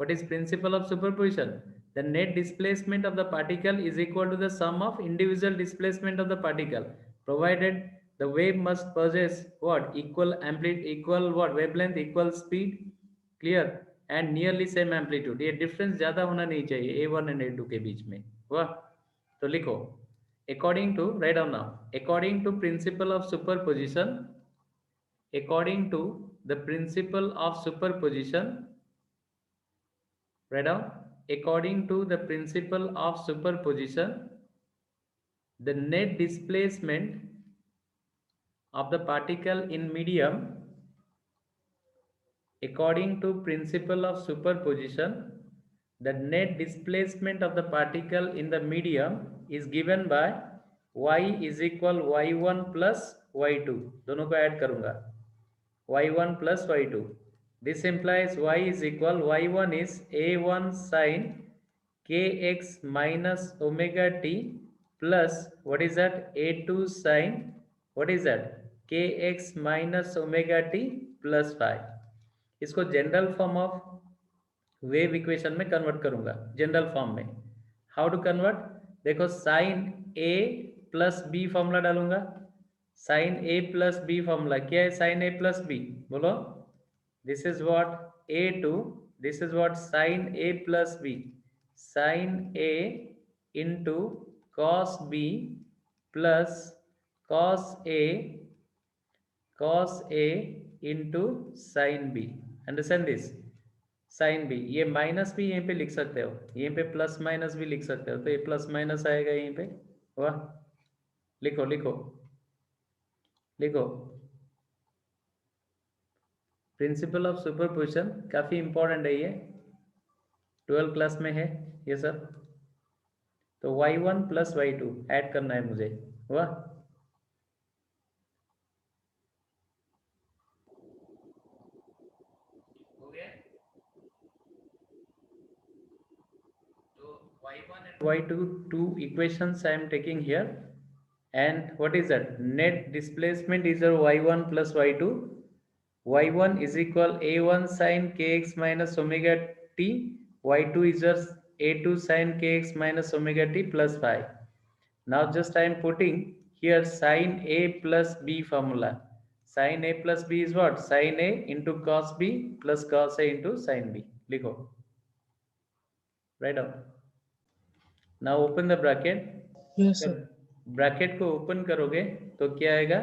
What is principle of superposition? The net displacement of the particle is equal to the sum of individual displacement of the particle, provided the wave must possess what? Equal amplitude, equal what? Wavelength, equal speed, clear, and nearly same amplitude. ये difference ज़्यादा होना नहीं चाहिए A1 and A2 के बीच में. वाह, तो लिखो. According to, write down now. According to principle of superposition, according to the principle of superposition, write down, according to the principle of superposition, the net displacement of the particle in medium, according to principle of superposition, the net displacement of the particle in the medium is given by y is equal y1 plus y2. दोनों को add करूंगा, y1 plus y2. This implies y is equal, y1 is a1 sin kx minus omega t plus what is that, a2 sin what is that, kx minus omega t plus phi. इसको general form of wave equation में convert करूंगा, general form में. How to convert? देखो, sine A plus B formula डालूंगा. Sine A plus B formula क्या है? Sine A plus B, बोलो. This is what? A two, this is what? Sine A plus B. Sine A into cos B plus cos A into sine B. Understand this? Sine B, ये minus भी यहीं पे लिख सकते हो, यहीं पे प्लस माइनस भी लिख सकते हो, तो ये प्लस माइनस आएगा यहीं पे. वाह, लिखो लिखो लिखो. प्रिंसिपल ऑफ सुपरपोजिशन काफी इंपॉर्टेंट है, ये 12 क्लास में है ये सब. तो y1 प्लस y2 ऐड करना है मुझे. वाह, हो गया. तो y1 and y2 two equations I am taking here, and what is that? Net displacement is your y1 plus y2. y1 is equal a1 sin kx minus omega t, y2 is your a2 sin kx minus omega t plus phi. Now just I am putting here sin a plus b formula. Sin a plus b is what? Sin a into cos b plus cos a into sin b. लिखो, write down. Now open the bracket. Yes, जब sir. Bracket को open करोगे तो क्या आएगा?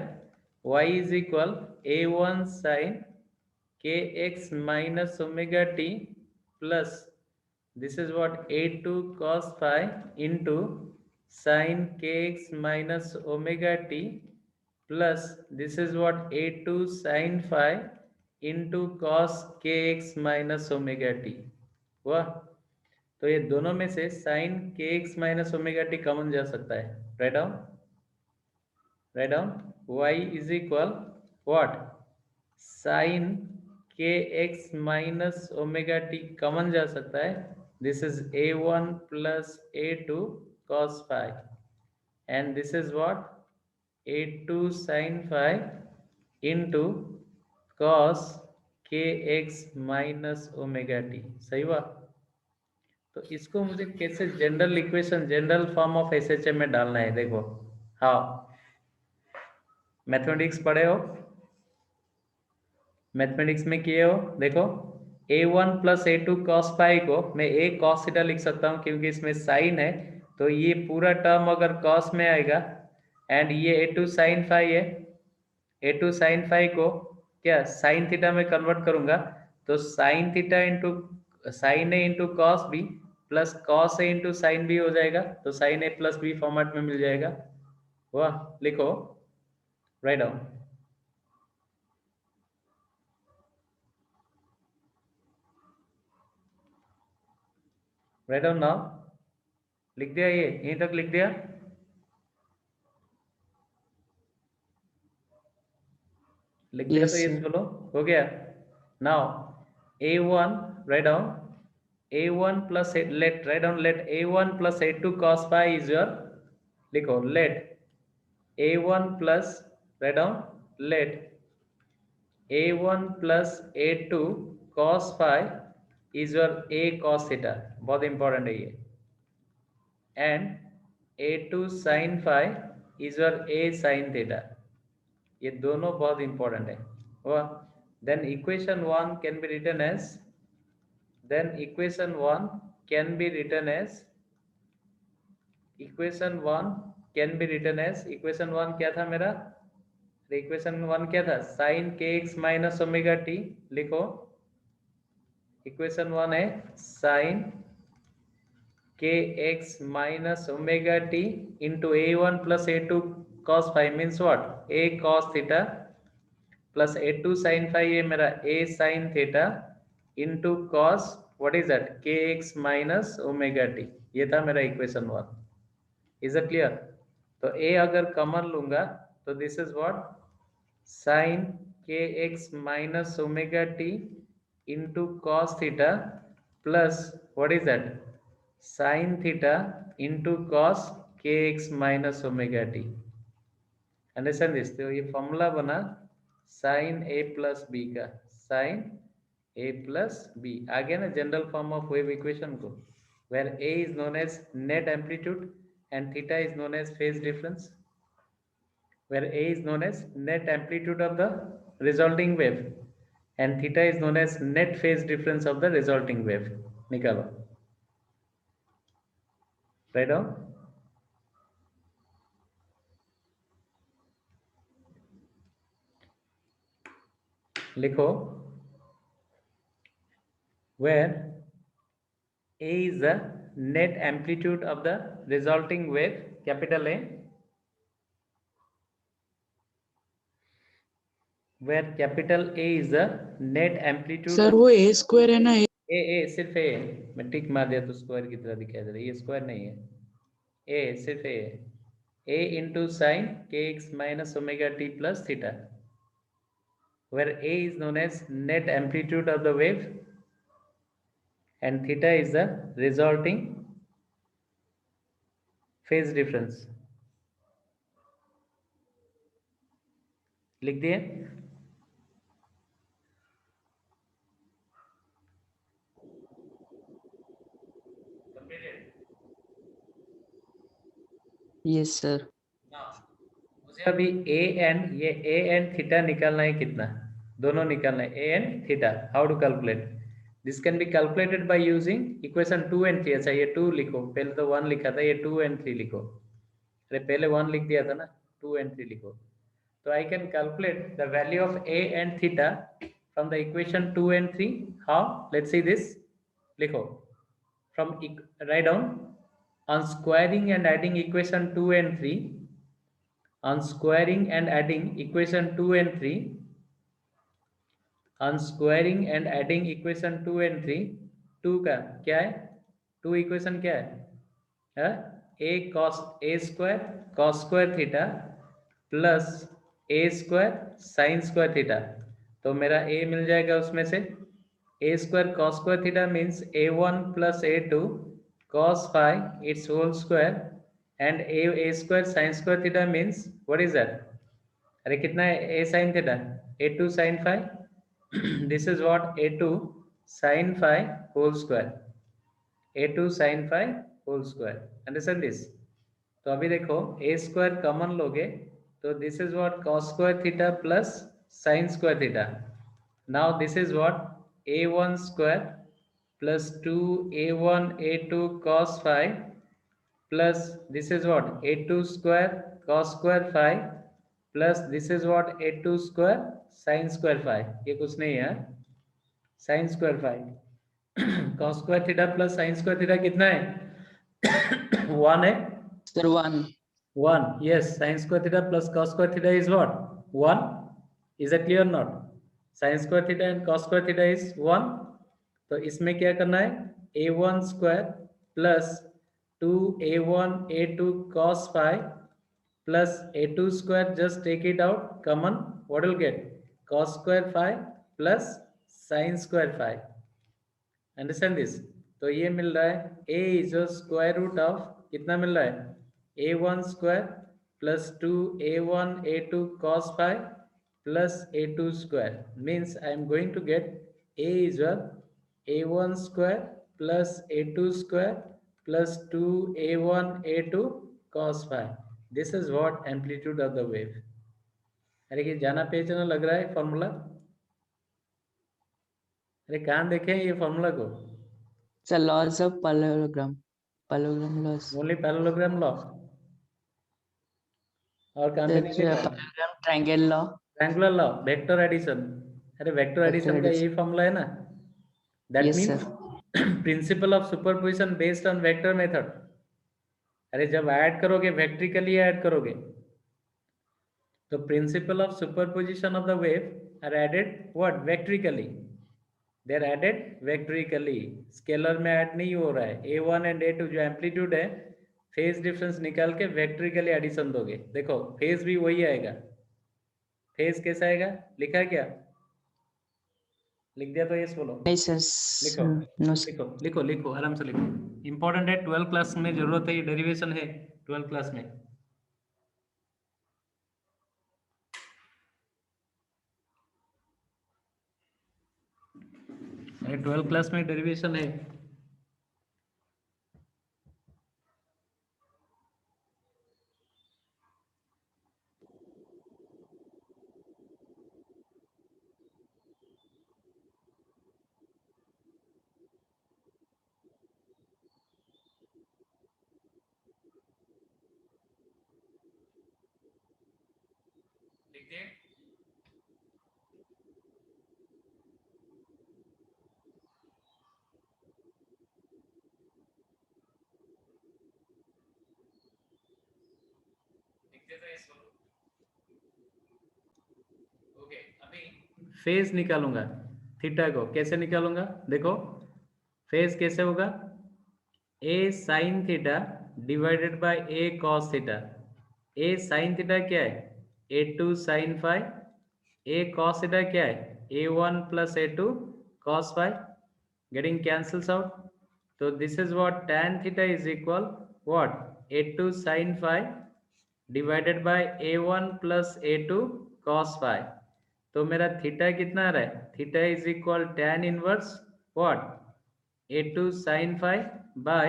y is equal a1 sin kx minus omega t plus this is what, a2 cos phi into sin kx minus omega t plus this is what, a2 sin phi into cos kx minus omega t. वाह, तो ये दोनों में से sin kx minus omega t common जा सकता है. Right down, write down. y is equal what? sin kx minus omega t common जा सकता है. This is a1 plus a2 cos phi and this is what, a2 sin phi into cos kx minus omega t. सही हुआ? तो इसको मुझे कैसे general equation, general form of SHM में डालना है. देखो, हाँ, मैथमेटिक्स पढ़े हो, मैथमेटिक्स में किए हो. देखो, a1 प्लस a2 cos पाई को मैं a cos थीटा लिख सकता हूँ क्योंकि इसमें साइन है, तो ये पूरा टर्म अगर cos में आएगा एंड ये a2 sin फाई है, a2 sin फाई को क्या साइन थीटा में कन्वर्ट करूंगा, तो sine theta into sine A into cos B plus cos A into sine B हो जाएगा, तो sine A plus B format में मिल जाएगा. वाह, लिखो, write down. Write down now. लिख दिया? ये यहीं तक लिख दिया? लिख दिया तो Yes, ये sir. बोलो, हो गया. Now a1, write down, a1 plus let, write down, let a1 plus a2 cos phi is your, लिखो, let a1 plus, write down, let a1 plus a2 cos phi is your a cos theta, बहुत important है ये, and a2 sin phi is your a sin theta, ये दोनों बहुत important है। वह then equation one can be written as, then equation 1 can be written as, equation 1 can be written as, equation 1 क्या था मेरा, इक्वेशन 1 क्या था, sin kx minus omega T, लिखो इक्वेशन 1 है sin kx minus omega t into a1 plus a2 cos phi means what, a cos theta plus a2 sin phi, ये मेरा a sin theta into cos what is that kx minus omega t, ये था मेरा equation 1। Is it clear? तो a अगर common लूंगा तो this is what sin kx minus omega t into cos theta plus what is that sin theta into cos kx minus omega t। Understand this? तो ये formula बना sin a plus b का, sin a plus b आ गया ना general form of wave equation को, where a is known as net amplitude and theta is known as phase difference, where a is known as net amplitude of the resulting wave and theta is known as net phase difference of the resulting wave। निकालो, write down, लिखो where a is the net amplitude of the resulting wave, capital A, where capital A is the net amplitude sir of, वो ए square है ना, ए सिर्फ ए, मैं टिक मार दिया तो स्क्वायर की तरह दिखाई दे रहा है, ये स्क्वायर नहीं है, ए सिर्फ ए इंटू साइन के x minus omega T plus theta, where a is known as net amplitude of the wave and theta is the resulting phase difference। लिख दिए? Yes sir. मुझे अभी ए एंड थीटा निकालना है, कितना, दोनों निकालना है, A and theta. How to calculate this? Can be calculated by using equation 2 and 3। अच्छा ये 2 लिखो, पहले तो 1 लिखा था, ये 2 एंड 3 लिखो, अरे पहले 1 लिख दिया था ना, 2 एंड 3 लिखो। तो I can calculate the value of A and theta from the equation 2 and 3। How? Let's see this, लिखो from write down on squaring and adding equation 2 and 3, on squaring and adding equation 2 and 3, on squaring and adding equation 2 and 3, 2 का क्या है, 2 equation क्या है, a cos a square cos square theta plus a square sine square theta. तो मेरा a मिल जाएगा उसमें से, a square cos square theta means a1 plus a2 cos phi its whole square and a square sine square theta means what is that, अरे कितना है a sin theta, a2 sin phi this is what a2 sin phi whole square, a2 sin phi whole square, understand this? तो अभी देखो a square common लोगे तो this is what cos square theta plus sin square theta. Now this is what a1 square plus 2a1 a2 cos phi plus this is what a2 square cos square phi plus this is what a2 square sin square phi, ये कुछ नहीं है, sin square phi cos square theta plus sin square theta कितना है 1 है sir 1। 1, yes, sin square theta plus cos square theta is what 1, is that clear or not? sin square theta and cos square theta is 1। तो इसमें क्या करना है, a1 square plus 2a1 a2 cos phi plus a2 square, just take it out common, what will get cos square phi plus sin square phi, understand this? तो ये मिल रहा है a is square root of कितना मिल रहा है a1 square plus 2a1 a2 cos phi plus a2 square, means I am going to get a is a1 square plus a2 square plus 2a1 a2 cos phi. This is what amplitude of the wave. अरे ये जाना पहचाना लग रहा है formula? अरे कहाँ देखे ये फॉर्मूला को? Sir, laws of parallelogram. Parallelogram laws. Only parallelogram law और कहाँ पे नहीं Sir, देखा? parallelogram triangle law. Triangular law, vector addition. अरे वेक्टर Vector एडिशन का addition. यही फॉर्मूला है ना? That Yes, means principle of superposition based on vector method. अरे जब ऐड करोगे वेक्ट्रिकली ऐड करोगे तो principle of superposition of the wave are added what vectorically. They are added vectorically. Scalar में ऐड नहीं हो रहा है. a1 एंड a2 जो एम्पलीट्यूड है फेज डिफरेंस निकाल के वेक्ट्रिकली एडिशन दोगे. देखो फेज भी वही आएगा. फेज कैसा आएगा लिखा है क्या? लिख दिया तो यस बोलो. नहीं सर. लिखो No sir. लिखो लिखो लिखो आराम से लिखो. इंपॉर्टेंट है. 12 क्लास में जरूरत है. ये डेरिवेशन है 12 क्लास में. अरे 12 क्लास में डेरिवेशन है. लिखिए. ओके अभी फेज निकालूंगा. थीटा को कैसे निकालूंगा? देखो फेज कैसे होगा? a sin theta divided by a cos theta. a sin theta क्या है? a2 sin phi. a cos theta क्या है? a1 plus a2 cos phi. Getting cancels out. So this is what tan theta is equal what? a2 sin phi divided by a1 plus a2 cos phi. तो मेरा theta कितना आ रहा है? Theta is equal tan inverse what? a2 sin phi by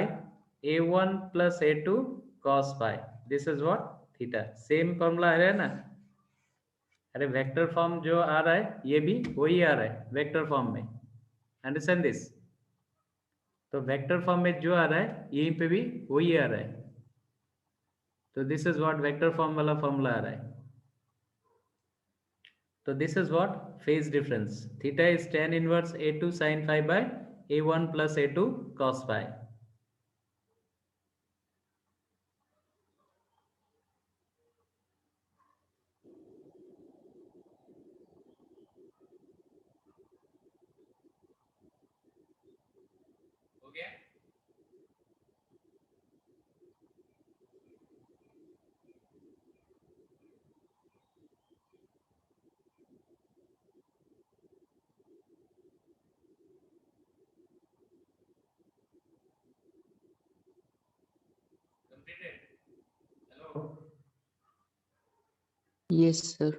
a1 plus a2 cos phi. This is what theta. Same formula है ना? अरे vector form जो आ रहा है ये भी वही आ रहा है वेक्टर फॉर्म में. Understand this? तो वेक्टर फॉर्म में जो आ रहा है यहीं पे भी वही आ रहा है. तो this is what vector form वाला फॉर्मूला आ रहा है. तो this is what phase difference. Theta is tan inverse a2 sin phi by a1 plus a2 cos phi. हो गया? Completed? Hello? Yes sir.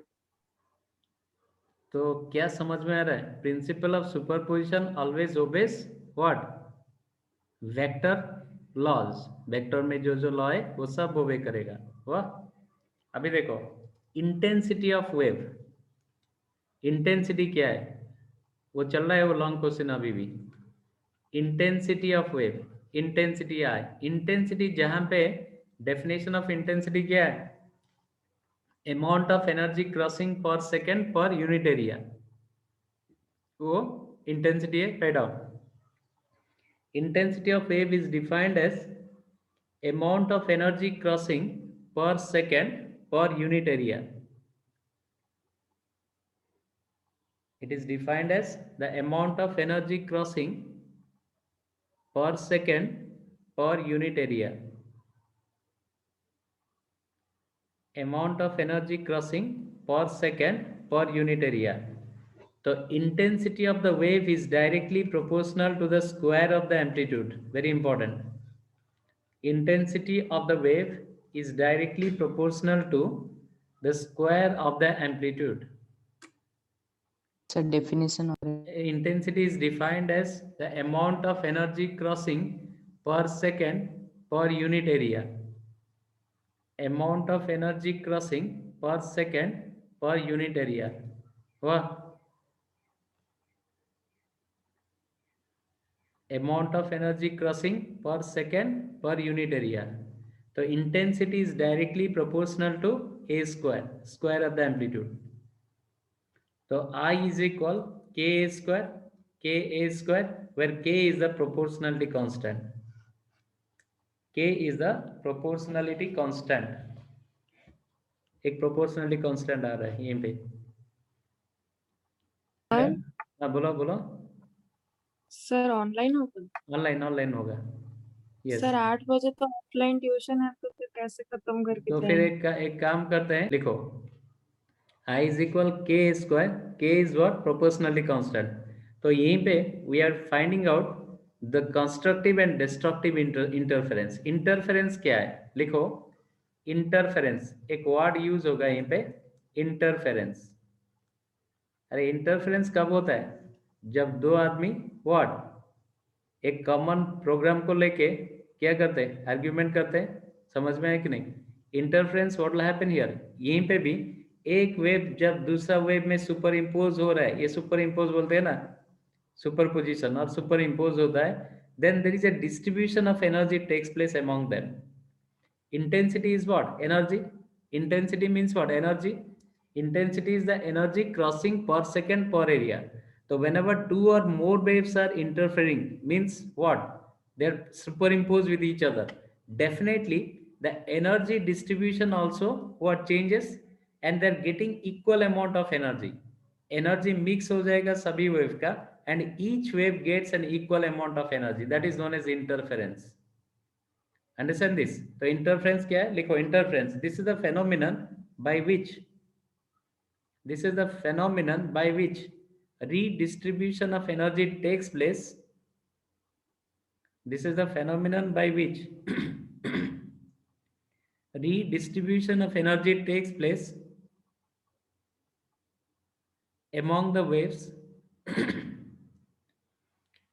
तो क्या समझ में आ रहा है? Principle of superposition always obeys what? Vector laws. Vector में जो जो लॉ है वो सब ओबे करेगा. वाह. अभी देखो इंटेंसिटी ऑफ वेव. इंटेंसिटी क्या है? वो चल रहा है वो लॉन्ग क्वेश्चन अभी भी. Intensity of wave. Intensity I. Intensity जहां पे डेफिनेशन ऑफ इंटेंसिटी क्या है? अमाउंट ऑफ एनर्जी क्रॉसिंग पर सेकेंड पर यूनिट एरिया. वो इंटेंसिटी है. Write down. Intensity of wave is defined as amount of energy crossing per second per unit area. It is defined as the amount of energy crossing per second per unit area. Amount of energy crossing per second per unit area. The intensity of the wave is directly proportional to the square of the amplitude. Very important. Intensity of the wave is directly proportional to the square of the amplitude. Sir definition और intensity is defined as the amount of energy crossing per second per unit area. Amount of energy crossing per second per unit area. वाह, amount of energy crossing per second per unit area. So intensity is directly proportional to a square of the amplitude. So I is equal ka square, where k is the proportionality constant. K is the proportionality constant. एक proportionality constant आ रहा है यहीं पे. हाँ बोलो बोलो. Sir online होगा? Online होगा. यस. सर 8 बजे तो ऑफलाइन ट्यूशन है, तो फिर कैसे खत्म करके तो फिर जाएंगे? एक काम करते हैं, लिखो I is equal k square. K is what? Proportionality constant. तो यहीं पे we are finding out the constructive and destructive interference. Interference क्या है? लिखो interference. एक वर्ड यूज होगा यहीं पे, interference. अरे इंटरफेरेंस कब होता है? जब दो आदमी व्हाट एक कॉमन प्रोग्राम को लेके क्या करते हैं? आर्ग्यूमेंट करते हैं. समझ में आया कि नहीं? Interference what will happen here. यहीं पे भी एक वेव जब दूसरा वेव में सुपर इम्पोज हो रहा है, ये सुपर इम्पोज बोलते हैं ना, सुपर पोजिशन, और सुपर इम्पोज होता है, then there is a distribution of energy takes place among them. Intensity is what? Energy. Intensity means what? Energy. Intensity is the energy crossing per second per area. So whenever two or more waves are interfering, means what? They're superimposed with each other. Definitely the energy distribution also what changes, and they're getting equal amount of energy. Energy mix हो जाएगा सभी wave का, and each wave gets an equal amount of energy. That is known as interference. Understand this? तो interference क्या है? लिखो interference. This is the phenomenon by which redistribution of energy takes place. This is the phenomenon by which redistribution of energy takes place among the waves.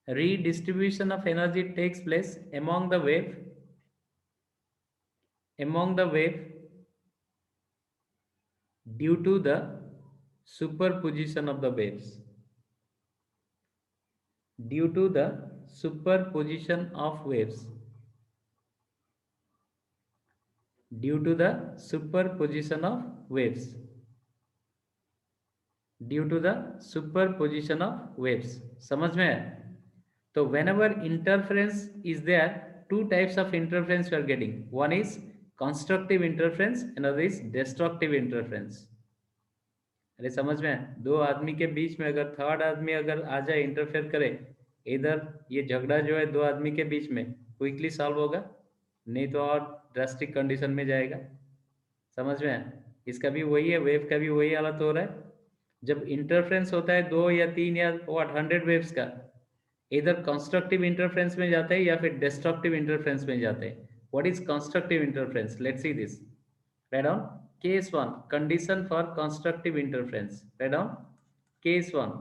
Redistribution of energy takes place among the wave due to the superposition of the waves. Due to the superposition of waves. Due to the superposition of waves. Due to the superposition of waves. समझ में है? तो whenever interference is there, two types of interference we are getting. One is constructive interference, another is destructive interference. अरे समझ में है? दो आदमी के बीच में अगर थर्ड आदमी अगर आ जाए, इंटरफेयर करे, इधर ये झगड़ा जो है दो आदमी के बीच में क्विकली सॉल्व होगा, नहीं तो और ड्रास्टिक कंडीशन में जाएगा. समझ में है? इसका भी वही है, वेव का भी वही हालत हो रहा है. जब इंटरफेरेंस होता है दो या तीन या 100 वेव्स का, इधर कंस्ट्रक्टिव इंटरफेरेंस में जाता है या फिर डिस्ट्रक्टिव इंटरफेरेंस में जाते हैं. What is constructive interference? Let's see this. Write down case 1 condition for constructive interference. Write down case 1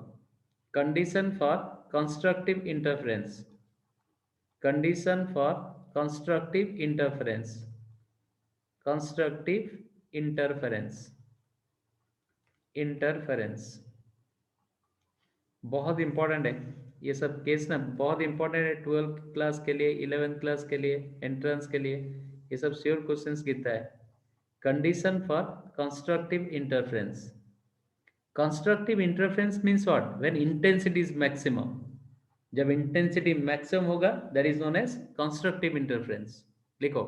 condition for constructive interference. Condition for constructive interference. Constructive interference. Interference बहुत important है. ये सब case ना बहुत important है 12th class के लिए, 11th class के लिए, एंट्रेंस के लिए. ये सब श्योर क्वेश्चंस गिरता है. Condition for constructive interference. Constructive interference means what? When intensity is maximum. जब intensity maximum होगा, that is known as constructive interference. लिखो,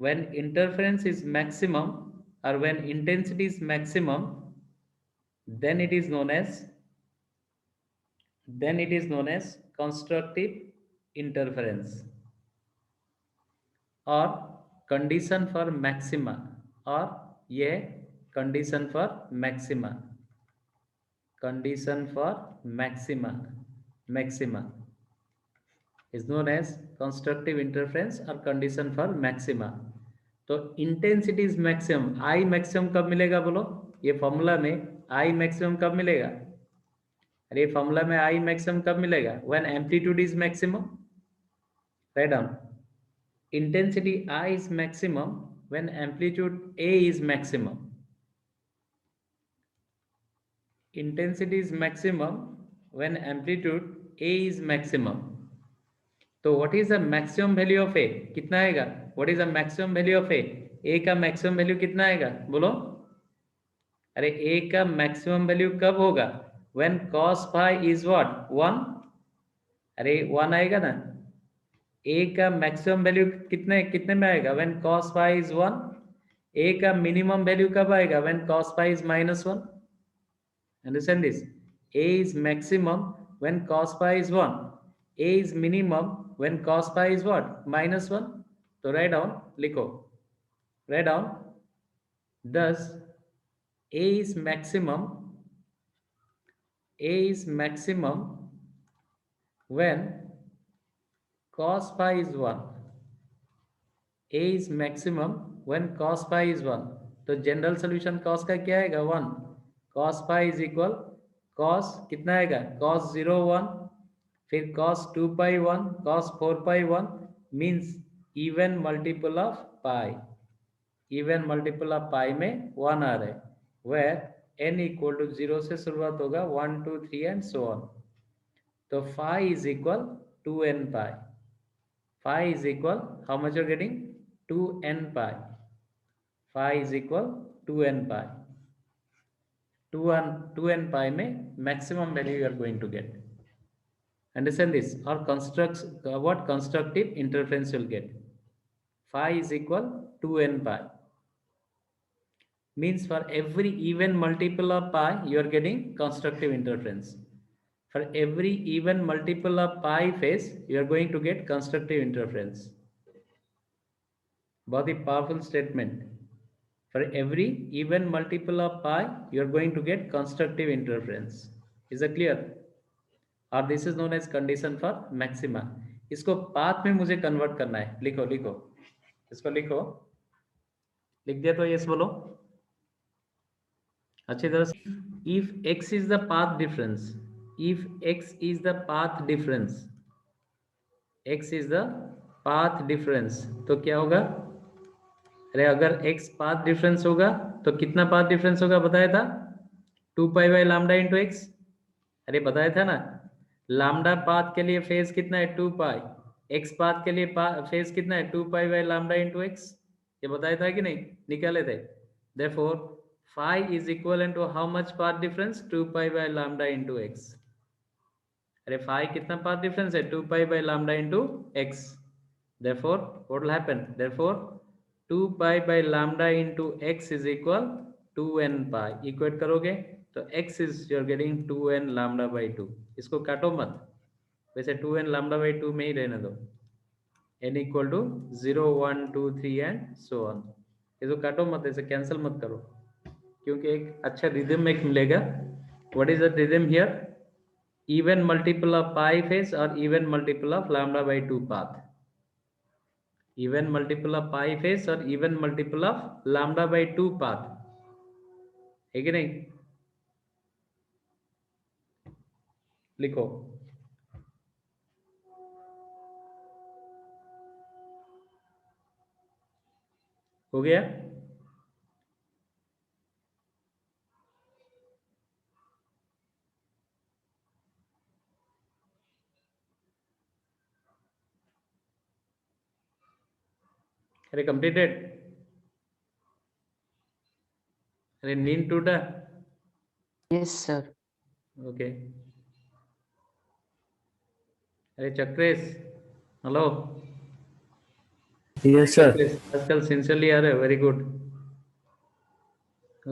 when interference is maximum or when intensity is maximum, then it is known as constructive interference. और condition for maxima, और ये condition for maxima. Condition for maxima is known as constructive interference और condition for maxima. तो intensity is maximum. I maximum कब मिलेगा बोलो? ये formula में आई मैक्सिमम कब मिलेगा? अरे फॉर्मूला में आई मैक्सिमम कब मिलेगा? When amplitude is maximum. Write down. Intensity I is maximum when amplitude A is maximum. Intensity is maximum when amplitude A is maximum. तो what is the maximum value of A? कितना आएगा? What is the maximum value of A? A का maximum value कितना आएगा? बोलो. अरे A का maximum value कब होगा? When cos phi is what? 1. अरे 1 आएगा ना. A का maximum value कितने में आएगा? When cos phi is 1. A का minimum value कब आएगा? When cos phi is -1. Understand this? A is maximum when cos phi is 1. A is minimum when cos phi is what? -1. So write down, लिखो. Write down. Thus, A is maximum. A is maximum when cos phi is 1. A is maximum when cos phi is 1. तो general solution cos का क्या आएगा? 1. cos phi is equal cos कितना आएगा? cos 0 1, फिर cos 2 pi 1, cos 4 pi 1 means even multiple of pi. even multiple of pi में 1 आ रहा है. where n equal to 0 से शुरुआत होगा 1 2 3 and so on. तो phi is equal 2n pi. Phi is equal, how much you're getting? 2n pi. Phi is equal 2n pi. 2n pi में maximum value you are going to get. Understand this? Or constructs what constructive interference you'll get. Phi is equal 2n pi. Means for every even multiple of pi, you are getting constructive interference. For every even multiple of pi phase, you are going to get constructive interference. बहुत ही powerful statement. For every even multiple of pi, you are going to get constructive interference. Is that clear? Or this is known as condition for maxima. इसको path में मुझे convert करना है. लिखो लिखो इसको लिखो. लिख दिया तो यस बोलो अच्छी तरह से. If x is the path difference, if x is the path difference, x is the path difference, तो क्या होगा? अरे अगर x पाथ डिफरेंस होगा तो कितना पाथ डिफरेंस होगा बताया था? 2 pi by lambda into x. अरे बताया था ना, लैम्डा पाथ के लिए फेज कितना है? 2 पाई. x पाथ के लिए फेज कितना है? 2 pi by lambda into x. ये बताया था कि नहीं? निकाले थे. Therefore phi is equivalent to how much path difference? 2 pi by lambda into x. अरे phi कितना पाथ डिफरेंस है? 2 pi by lambda into x. Therefore, what will happen? Therefore, 2 pi by lambda into x is equal 2n pi. Equate करोगे तो x is you're getting 2n lambda by 2. इसको काटो मत, वैसे 2n lambda by 2 में ही रहने दो. n equal to 0 1 2 3 and so on. इसको काटो मत, ऐसे कैंसिल मत करो, क्योंकि एक अच्छा रिदम एक मिलेगा. What is the rhythm here? Even multiple of pi phase or even multiple of lambda by 2 path. Even multiple of pi phase or even multiple of lambda by 2 path. है कि नहीं? लिखो. हो गया? अरे कंप्लीटेड. अरे नींद टूटा. Yes, sir. ओके. अरे चक्रेश, हेलो. Yes, sir. आजकल सिंसियरली आ रहे. Very good.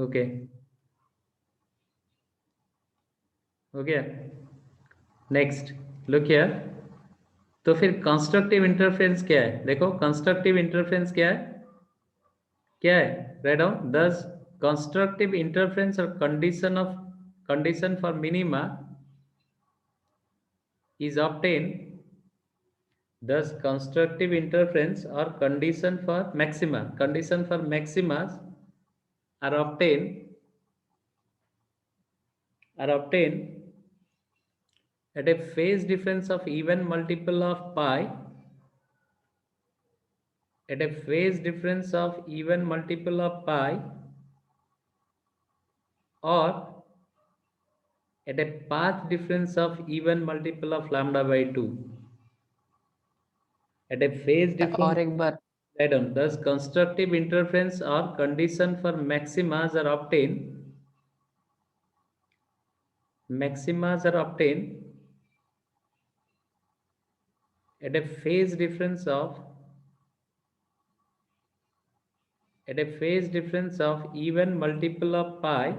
ओके हो गया. Next look here. तो फिर कंस्ट्रक्टिव इंटरफेरेंस क्या है? देखो कंस्ट्रक्टिव इंटरफेरेंस क्या है? क्या है? Write down. दस कंस्ट्रक्टिव इंटरफेरेंस और condition for minima is obtained. Thus constructive interference or condition for maxima are obtained at a phase difference of even multiple of pi, at a phase difference of even multiple of pi, or at a path difference of even multiple of lambda by 2, at a phase difference. और एक बार Right on. Thus, constructive interference or condition for maximas are obtained. Maximas are obtained at a phase difference of even multiple of pi,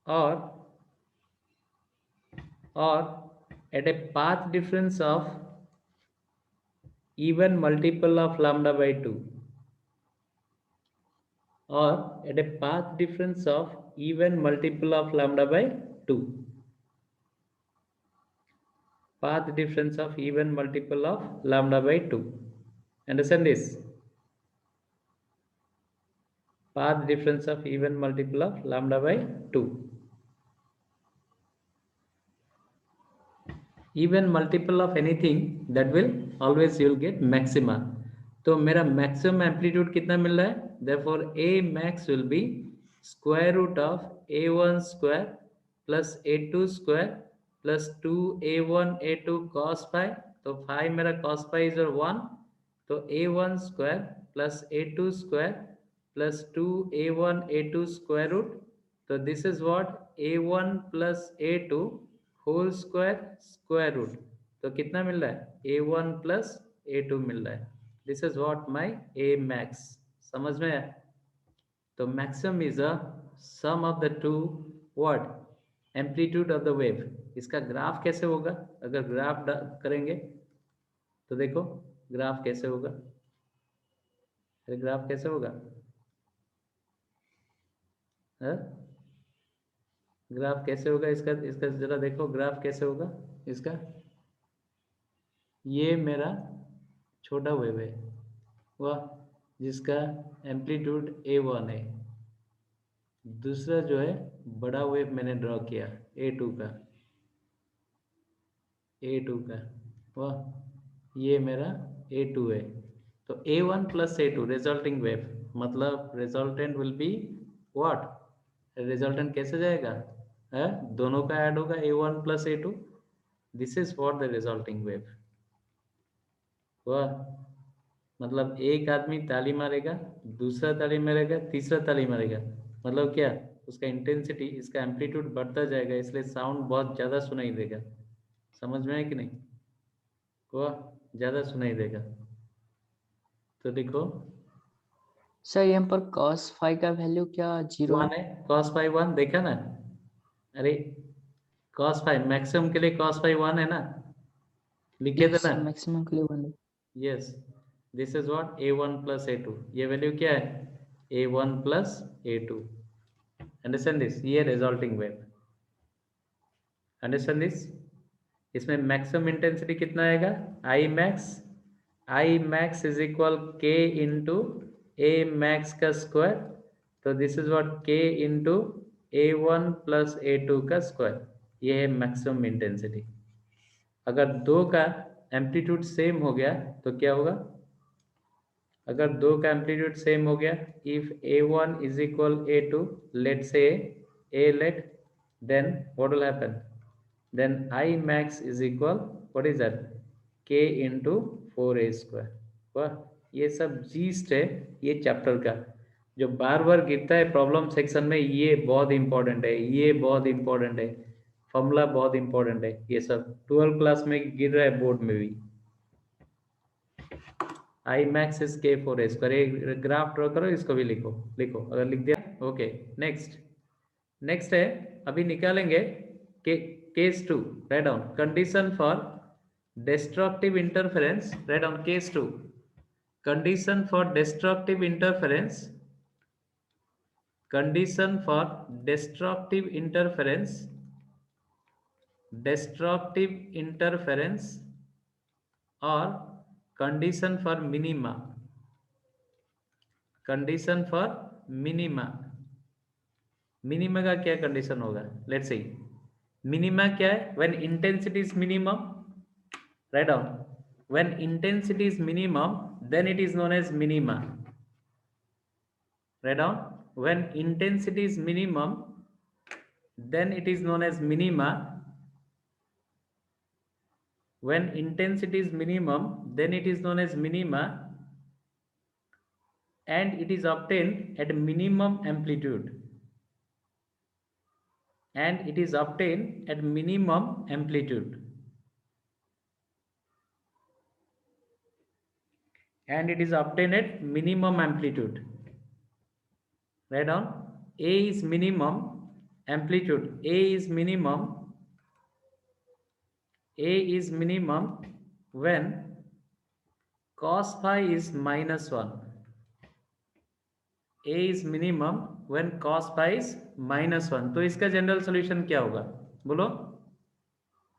or at a path difference of even multiple of lambda by 2, or at a path difference of even multiple of lambda by 2. Path difference of even multiple of lambda by 2. Understand this? Path difference of even multiple of lambda by 2. Even multiple of anything, that will always you will get maxima. तो मेरा maximum amplitude कितना मिल रहा है? Therefore A max will be square root of A1 square plus A2 square plus 2A1 A2 cos phi. तो phi मेरा cos phi is 1, तो A1 square plus A2 square plus 2A1 A2 square root. तो this is what A1 plus A2 whole square root. तो कितना मिल रहा है? A1 plus A2 मिल रहा है. This is what my A max. समझ में आया? तो maximum is a sum of the two what amplitude of the wave. इसका ग्राफ कैसे होगा? अगर ग्राफ करेंगे तो देखो ग्राफ कैसे होगा. अरे ग्राफ कैसे होगा? ग्राफ कैसे होगा इसका? इसका जरा देखो ग्राफ कैसे होगा इसका. ये मेरा छोटा वेव है वह जिसका एम्पलीट्यूड A1 है. दूसरा जो है बड़ा वेव मैंने ड्रॉ किया A2 का वह ये मेरा A2 है. तो A1 plus A2 resulting wave, मतलब resultant will be what? Resultant कैसे जाएगा? दोनों का ऐड होगा A1 plus A2. This is what the resulting wave. वह मतलब एक आदमी ताली मारेगा, दूसरा ताली मारेगा, तीसरा ताली मारेगा, मतलब क्या? उसका इंटेंसिटी, इसका एम्पलीट्यूड बढ़ता जाएगा, इसलिए साउंड बहुत ज़्यादा सुनाई देगा. समझ में है कि नहीं? वह ज़्यादा सुनाई देगा. तो देखो सर यहाँ पर cos phi का वैल्यू क्या 0 1 है. cos phi 1 देखा ना? अरे cos phi मैक्सिमम के लिए cos phi 1 है ना? लिखे थे ना? मैक्सिमम के लिए 1. Yes. This is what A1 plus A2. ये वैल्यू क्या है? A1 plus A2. Understand this? ये रिजल्टिंग वेव. Understand this? इसमें मैक्सिमम इंटेंसिटी कितना आएगा? I max is equal K into A max का स्क्वायर. तो this is what K into A1 plus A2 का स्क्वायर. ये है मैक्सिमम इंटेंसिटी. अगर दो का एम्पलीट्यूड सेम हो गया तो क्या होगा? अगर दो का एम्पलीट्यूड सेम हो गया, if A1 is equal A2, let's say A let, then what will happen? Then I max is equal, what is that? K into 4A square. वाह, ये सब जीस्ट है ये चैप्टर का, जो बार बार गिरता है प्रॉब्लम सेक्शन में. ये बहुत इंपॉर्टेंट है, ये बहुत इंपॉर्टेंट है. फॉर्मूला बहुत इंपॉर्टेंट है. ये सब 12 क्लास में गिर रहा है, बोर्ड में भी. I max is K4A square. Graph draw करो, इसको भी लिखो. अगर लिख दिया ओके. नेक्स्ट है, अभी निकालेंगे case 2. Write down condition for destructive interference. Write down case 2. Condition for destructive interference. Condition for destructive interference. Destructive interference or condition for minima. Condition for minima. Minima का क्या कंडीशन होगा? Let's see. Minima क्या है? When intensity is minimum, write down, when intensity is minimum then it is known as minima, write down, when intensity is minimum then it is known as minima. When intensity is minimum then it is known as minima, and it is obtained at minimum amplitude, and it is obtained at minimum amplitude, and it is obtained at minimum amplitude, right down. A is minimum amplitude, A is minimum when cos phi is -1. A is minimum when cos phi is -1. तो इसका general solution क्या होगा बोलो?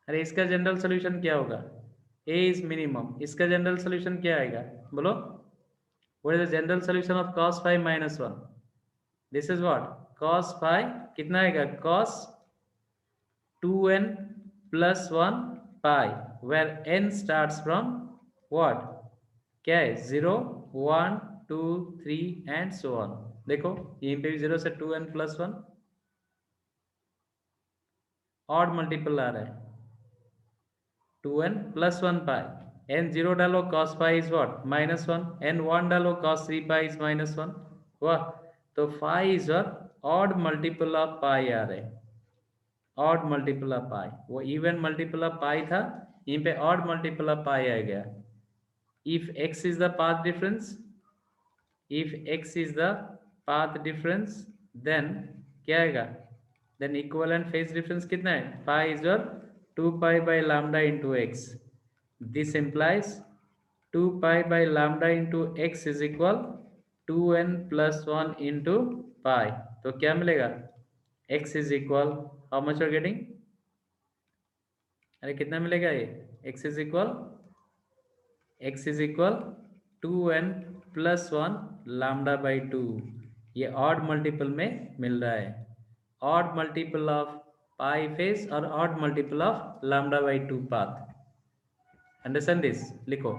अरे इसका general solution क्या होगा? A is minimum, इसका जनरल सॉल्यूशन क्या आएगा बोलो? What is the general solution of cos phi -1? This is what? Cos phi कितना आएगा? Cos 2n plus 1 pi, where n starts from what? क्या है? 0, 1, 2, 3 and so on. देखो यहीं पे भी 0 से 2n plus 1 ऑड मल्टीपल आ रहा है, 2n plus 1 pi, n 0 डालो cos pi is what? -1, n 1 डालो cos 3 pi is -1. वाह, तो phi is what? Odd multiple of pi आ रहे, ऑड मल्टीपल ऑफ पाई, वो इवन मल्टीपल ऑफ पाई था, यहीं पे ऑड मल्टीपल ऑफ पाई आ गया. If x is the path difference, if x is the path difference, then क्या आएगा? Then equivalent phase difference कितना है? Phi is your 2 pi by lambda into x. This implies 2 pi by lambda into x is equal 2n plus 1 into pi. तो क्या मिलेगा? X is equal, how much you are getting? अरे कितना मिलेगा ये? X is equal 2n plus 1 lambda by 2. ये odd multiple में मिल रहा है, odd multiple of pi phase और odd multiple of lambda by 2 path. Understand this? लिखो.